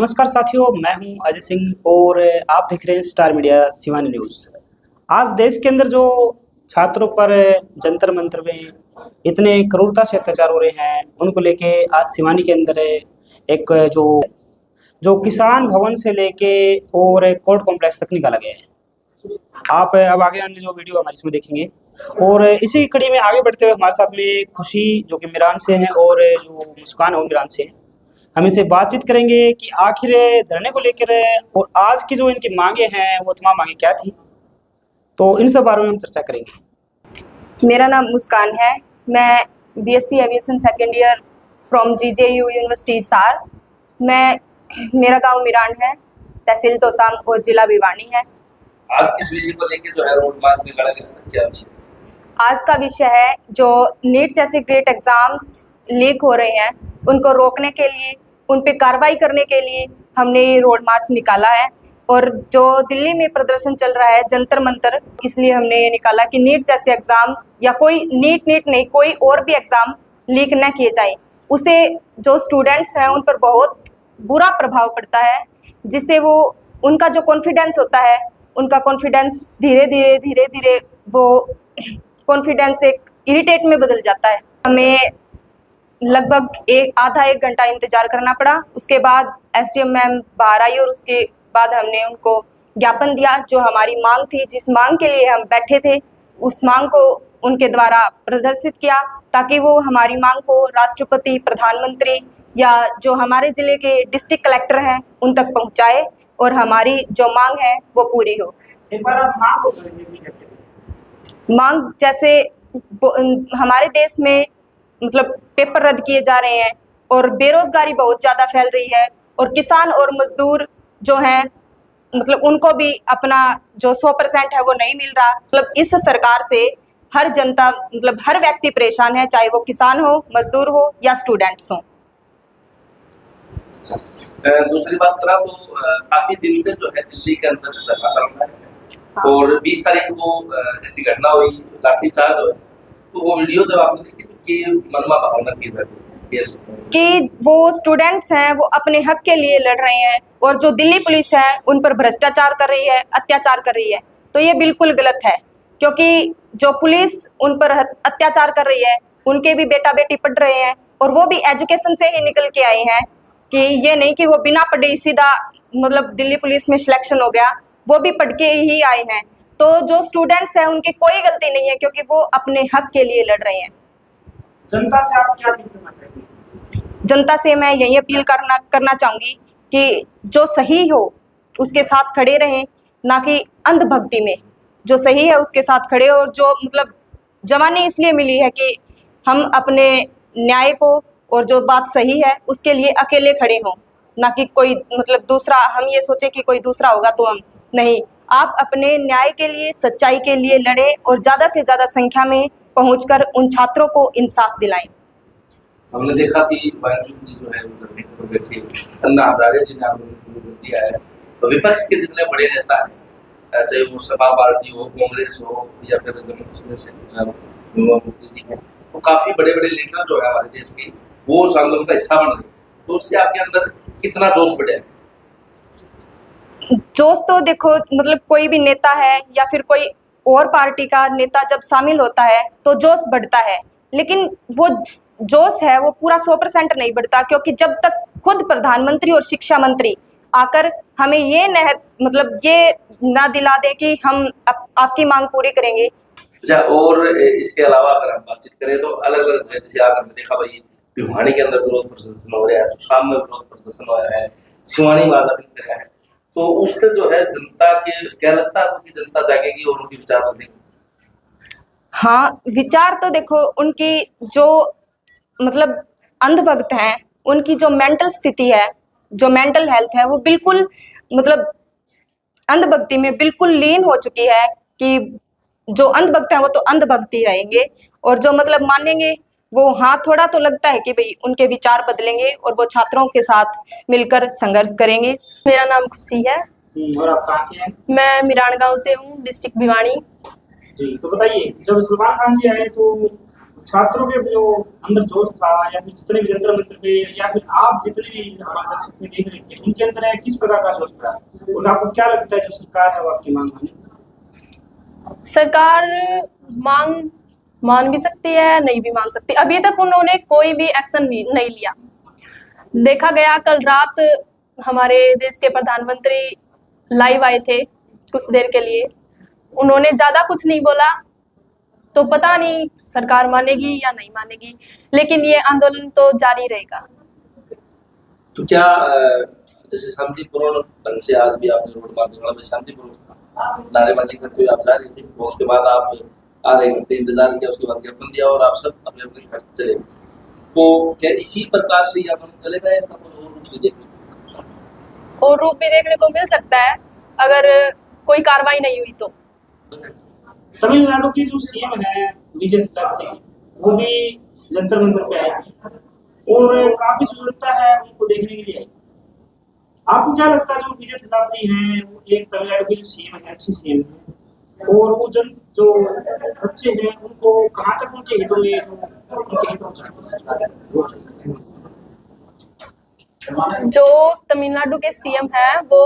नमस्कार साथियों, मैं हूं अजय सिंह और आप देख रहे हैं स्टार मीडिया सिवानी न्यूज़। आज देश के अंदर जो छात्रों पर जंतर मंतर में इतने क्रूरता से अत्याचार हो रहे हैं, उनको लेके आज सिवानी के अंदर एक जो जो किसान भवन से लेके और कोर्ट कॉम्प्लेक्स तक निकाला गया है। आप अब आगे आने जो वीडियो हमारे इसमें देखेंगे और इसी कड़ी में आगे बढ़ते हुए हमारे साथ में खुशी जो कि मिरान से हैं और जो मुस्कान है वो मिरान से हैं। हम इनसे बातचीत करेंगे कि आखिर धरने को लेकर और आज की जो इनकी मांगे हैं वो तमाम मांगे क्या थी, तो इन सब बारे में हम चर्चा करेंगे। मेरा नाम मुस्कान है। मैं BSc aviation second year from GJU university Hisar. मेरा गांव मिरान है, तहसील तोसाम और जिला भिवानी है। आज किस विषय को लेकर जो है रोड मार्च निकाला गया था, क्या विषय? आज का विषय है जो नीट जैसे ग्रेट एग्जाम लीक हो रहे हैं उनको रोकने के लिए, उन पे कार्रवाई करने के लिए हमने ये रोड मार्च निकाला है। और जो दिल्ली में प्रदर्शन चल रहा है जंतर मंतर, इसलिए हमने ये निकाला कि नीट जैसे एग्जाम या कोई नीट नहीं कोई और भी एग्जाम लीक न किए जाए। उसे जो स्टूडेंट्स हैं उन पर बहुत बुरा प्रभाव पड़ता है, जिससे वो उनका जो कॉन्फिडेंस होता है, उनका कॉन्फिडेंस धीरे धीरे वो कॉन्फिडेंस एक इरिटेट में बदल जाता है। हमें लगभग आधा एक घंटा इंतजार करना पड़ा। उसके बाद एसडीएम मैम बाहर आई और उसके बाद हमने उनको ज्ञापन दिया जो हमारी मांग थी, जिस मांग के लिए हम बैठे थे, उस मांग को उनके द्वारा प्रदर्शित किया ताकि वो हमारी मांग को राष्ट्रपति, प्रधानमंत्री या जो हमारे जिले के डिस्ट्रिक्ट कलेक्टर हैं उन तक पहुंचाए और हमारी जो मांग है वो पूरी हो। एक बार आप मांग जैसे हमारे देश में मतलब पेपर रद्द किए जा रहे हैं और बेरोजगारी बहुत ज़्यादा फैल रही है और किसान और मजदूर जो हैं मतलब उनको भी अपना जो 100% है वो नहीं मिल रहा। मतलब इस सरकार से हर जनता मतलब हर व्यक्ति परेशान है, चाहे वो किसान हो, मजदूर हो या स्टूडेंट्स हो। दूसरी बात करा तो काफी दिन से जो है दिल्ली के अंदर धरना चल रहा है। हाँ। और 20 तारीख को ऐसी घटना हुई, लाठीचार्ज हुआ, तो वो वीडियो जब आपने देखी तो कि मनमा भावना की जाती कि वो स्टूडेंट्स हैं वो अपने हक के लिए लड़ रहे हैं और जो दिल्ली पुलिस है उन पर भ्रष्टाचार कर रही है, अत्याचार कर रही है, तो ये बिल्कुल गलत है। क्योंकि जो पुलिस उन पर अत्याचार कर रही है, उनके भी बेटा बेटी पढ़ रहे हैं और वो भी एजुकेशन से ही निकल के आए हैं, कि ये नहीं कि वो बिना पढ़े सीधा मतलब दिल्ली पुलिस में सिलेक्शन हो गया, वो भी पढ़ के ही आए हैं। तो जो स्टूडेंट्स हैं उनकी कोई गलती नहीं है क्योंकि वो अपने हक के लिए लड़ रहे हैं। जनता से आप क्या अपील करना चाहेंगे? जनता से मैं यही अपील करना चाहूँगी कि जो सही हो उसके साथ खड़े रहें, ना कि अंधभक्ति में। जो सही है उसके साथ खड़े, और जो मतलब जवानी इसलिए मिली है कि हम अपने न्याय को और जो बात सही है उसके लिए अकेले खड़े हों, ना कि कोई मतलब दूसरा हम ये सोचे कि कोई दूसरा होगा तो हम नहीं। आप अपने न्याय के लिए, सच्चाई के लिए लड़ें और ज़्यादा से ज़्यादा संख्या में पहुंचकर उन छात्रों को इंसाफ दिलाएं। हमने देखा कि बावजूद जो है वो धरने पर बैठे अन्ना हजारे जिन्हें आंदोलन शुरू कर दिया है, तो विपक्ष के जितने बड़े नेता हैं, चाहे वो सपा पार्टी हो, कांग्रेस हो या फिर जम्मू कश्मीर से मुफ्ती जी हैं, तो काफी बड़े बड़े लीडर जो है हमारे देश के वो उस आंदोलन का हिस्सा बन गए। तो उससे आपके अंदर कितना जोश बढ़ा है? जोश तो देखो मतलब कोई भी नेता है या फिर कोई और पार्टी का नेता जब शामिल होता है तो जोश बढ़ता है, लेकिन वो जोश है वो पूरा 100% नहीं बढ़ता, क्योंकि जब तक खुद प्रधानमंत्री और शिक्षा मंत्री आकर हमें ये ना दिला दे कि हम आपकी मांग पूरी करेंगे। अच्छा, और इसके अलावा अगर हम बातचीत करें तो अलग अलग जगह, जैसे आज हमने देखा भाई भिवानी के अंदर विरोध प्रदर्शन हो रहा है, तो शाम में विरोध प्रदर्शन हो रहा है, सिवानी में आजादी कर रहा है, तो उससे जो है जनता के क्या लगता है आपको कि जनता जागेगी और उनकी विचार बदलेगी? हाँ, विचार तो देखो उनकी जो मतलब अंधभक्त हैं, उनकी जो मेंटल स्थिति है, जो मेंटल हेल्थ है, वो बिल्कुल मतलब अंधभक्ति में बिल्कुल लीन हो चुकी है कि जो अंधभक्त है वो तो अंधभक्त ही रहेंगे और जो मतलब मानेंगे वो, हाँ थोड़ा तो लगता है कि भाई उनके विचार बदलेंगे और वो छात्रों के साथ मिलकर संघर्ष करेंगे। मेरा नाम खुशी है। और आप कहाँ से हैं? मैं मिरान गांव से हूँ, डिस्ट्रिक्ट भिवानी। जी, तो बताइए, जब सलमान खान जी आए तो छात्रों के जो अंदर जोश था, या फिर जितने भी जंतर मंतर पे, या फिर आप जितने भी हमारे दर्शक थे देख रहे थे, उनके अंदर किस प्रकार का सोच था, और आपको क्या लगता है जो सरकार है वो आपकी मांग माने? सरकार मान भी सकती है, नहीं भी मान सकती। अभी तक उन्होंने कोई भी एक्शन नहीं लिया। देखा गया कल रात हमारे देश के प्रधानमंत्री लाइव आए थे कुछ देर के लिए, उन्होंने ज्यादा कुछ नहीं बोला, तो पता नहीं सरकार मानेगी या नहीं मानेगी, लेकिन ये आंदोलन तो जारी रहेगा। तो क्या जैसे शांतिपूर्ण ढंग से आज भी आपने रोड मार्च निकाला, शांतिपूर्ण नारेबाजी करते हुए आप जा रहे थे, और उसके बाद आप आधे घंटे इंतजार किया, उसके बाद ज्ञापन दिया और आप सब अपने अपने घर चले गए। तो क्या इसी प्रकार से ये आंदोलन चलेगा, इसका कोई और रूप भी देखने और रूप भी देखने को मिल सकता है अगर कोई कार्रवाई नहीं हुई तो। तमिलनाडु की जो सीएम है विजय थालापति, वो भी जंतर मंतर पे आए थे, और काफी जो जनता है उनको देखने के लिए आई। आपको क्या लगता है जो विजय थालापति हैं, वो एक तमिलनाडु के जो सीएम है, अच्छे सीएम है, और वो जो बच्चे हैं उनको कहाँ तक उनके हितों में जो तमिलनाडु के सीएम है वो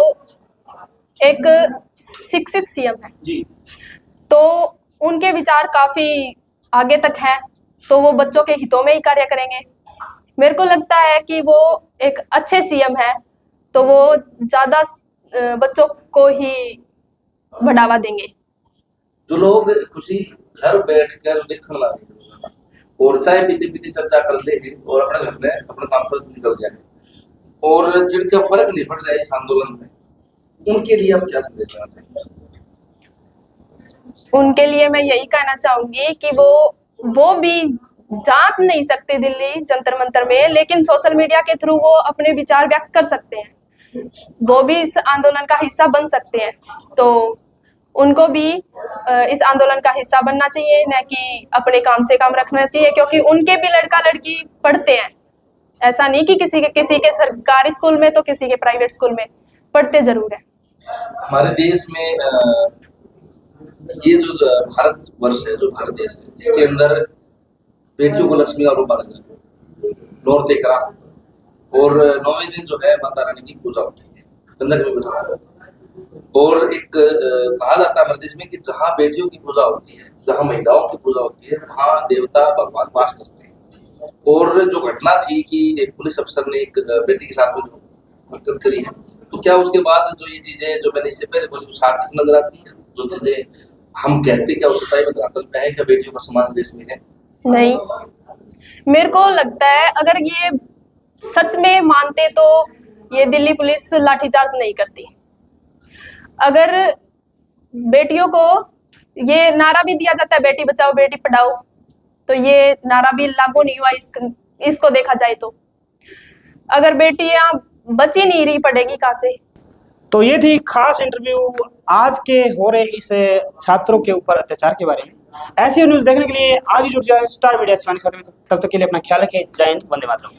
एक शिक्षित सीएम है जी, तो उनके विचार काफी आगे तक हैं, तो वो बच्चों के हितों में ही कार्य करेंगे। मेरे को लगता है कि वो एक अच्छे सीएम है, तो वो ज्यादा बच्चों को ही बढ़ावा देंगे। जो लोग खुशी घर बैठ कर देखने लगे और चाय पीते पीते चर्चा कर ले और अपने घर में अपने काम पर निकल जाए, और जिनका फर्क नहीं पड़ रहा है इस आंदोलन में, उनके लिए आप क्या संदेश देना चाहेंगे? उनके लिए मैं यही कहना चाहूंगी कि वो भी जा नहीं सकते दिल्ली जंतर मंतर में, लेकिन सोशल मीडिया के थ्रू वो अपने विचार व्यक्त कर सकते हैं, वो भी इस आंदोलन का हिस्सा बन सकते हैं। तो उनको भी इस आंदोलन का हिस्सा बनना चाहिए, न कि अपने काम से काम रखना चाहिए, क्योंकि उनके भी लड़का लड़की पढ़ते हैं। ऐसा नहीं कि किसी के सरकारी स्कूल में तो किसी के प्राइवेट स्कूल में, पढ़ते जरूर है। हमारे देश में ये जो भारत वर्ष है, जो भारत देश है, इसके अंदर बेटियों को लक्ष्मी का रूप माना जाता है। नौरते एकरा और 9वें दिन जो है माता रानी की पूजा होती है, कंजक में पूजा होती है। और एक कहा जाता है हमारे देश में कि जहाँ बेटियों की पूजा होती है, जहाँ महिलाओं की पूजा होती है, वहाँ देवता भगवान वास करते हैं। और जो घटना थी कि एक पुलिस अफसर ने एक बेटी के साथ में जो हरकत करी है, तो क्या उसके बाद जो ये चीजें जो मैंने इससे पहले बोली सार्थक नजर आती है? जो चीजें हम कहते क्या उस सच्चाई में धरातल पे है? क्या बेटियों का समाज देश में है? नहीं, मेरे को लगता है अगर ये सच में मानते तो ये दिल्ली पुलिस लाठीचार्ज नहीं करती। अगर बेटियों को ये नारा भी दिया जाता है बेटी बचाओ बेटी पढ़ाओ, तो ये नारा भी लागू नहीं हुआ इसको देखा जाए तो। अगर बेटियां बच ही नहीं रही पढ़ेगी कहाँ से? तो ये थी खास इंटरव्यू आज के हो रहे इस छात्रों के ऊपर अत्याचार के बारे में। ऐसी न्यूज देखने के लिए आज ही जुड़ जाए स्टार मीडिया शिवानी साथ में। तब तक के लिए अपना ख्याल रखें। जय हिंद, वंदे मातरम।